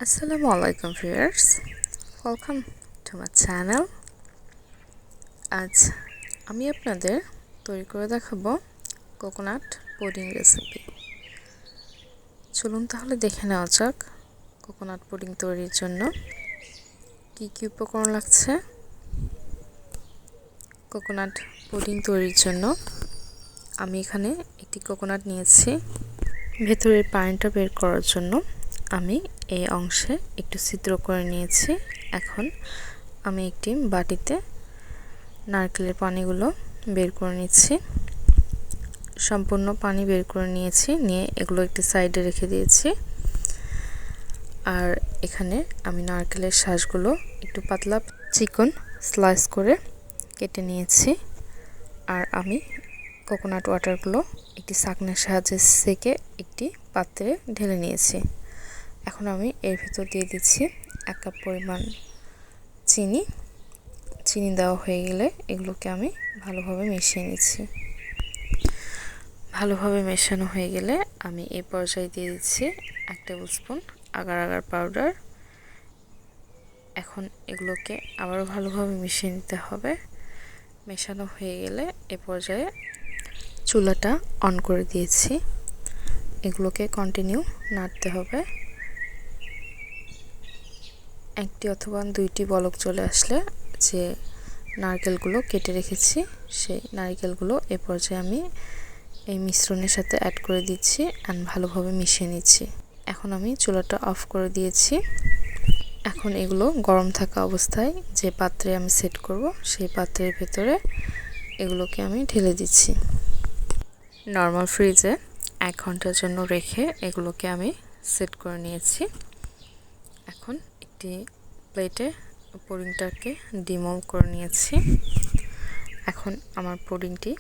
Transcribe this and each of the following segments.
আসসালামু আলাইকুম viewers, welcome to my channel. আজ আমি আপনাদের তৈরি করে দেখাবো কোকোনাট পুডিং রেসিপি। চলুন তাহলে দেখে নেওয়া যাক কোকোনাট পুডিং তৈরির জন্য কি কি উপকরণ লাগছে। কোকোনাট পুডিং তৈরির জন্য আমি এখানে একটি কোকোনাট নিয়েছি। ভেতরের পানিটা বের করার জন্য আমি এই অংশে একটু ছিদ্র করে নিয়েছি। এখন আমি একটি বাটিতে নারকেলের পানিগুলো বের করে নিচ্ছি। সম্পূর্ণ পানি বের করে নিয়েছি, নিয়ে এগুলো একটি সাইডে রেখে দিয়েছি। আর এখানে আমি নারকেলের শাঁসগুলো একটু পাতলা চিকন স্লাইস করে কেটে নিয়েছি। আর আমি কোকোনাট ওয়াটারগুলো একটি ছাঁকনির সাহায্যে সেকে একটি পাত্রে ঢেলে নিয়েছি। এখন আমি এর ভিতর দিয়ে দিচ্ছি 1 কাপ পরিমাণ চিনি দেওয়া হয়ে গেলে এগুলোকে আমি ভালোভাবে মিশিয়ে নিচ্ছি। ভালোভাবে মেশানো হয়ে গেলে আমি এই পর্যায়ে দিয়ে দিচ্ছি 1 table spoon agar agar powder. এখন এগুলোকে আবারও ভালোভাবে মিশিয়ে নিতে হবে। মেশানো হয়ে গেলে এ পর্যায়ে চুলাটা অন করে দিয়েছি। এগুলোকে কন্টিনিউ নাড়তে হবে। 1টি অথবা 2টি বলক চলে আসলে যে নারকেলগুলো কেটে রেখেছি সেই নারকেলগুলো এ পর্যায়ে আমি এই মিশ্রণের সাথে অ্যাড করে দিচ্ছি and ভালোভাবে মিশিয়ে নিচ্ছি। এখন আমি চুলাটা অফ করে দিয়েছি। এখন এগুলো গরম থাকা অবস্থায় যে পাত্রে আমি সেট করব সেই পাত্রের ভেতরে এগুলোকে আমি ঢেলে দিচ্ছি। নরমাল ফ্রিজে 1 ঘন্টার জন্য রেখে এগুলোকে আমি সেট করে নিয়েছি। এখন একটি প্লেটে পুডিংটাকে ডিমোল্ড করে নিয়েছি। এখন আমার পুডিংটি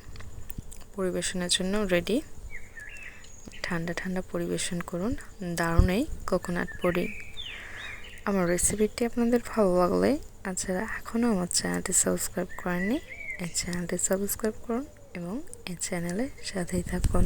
পরিবেশনের জন্য রেডি। ঠান্ডা ঠান্ডা পরিবেশন করুন দারুণ এই কোকোনাট পুডিং। আমার রেসিপিটি আপনাদের ভালো লাগলে আর যারা এখনও আমার চ্যানেলটি সাবস্ক্রাইব করেননি এই চ্যানেলটি সাবস্ক্রাইব করুন এবং এই চ্যানেলের সাথেই থাকুন।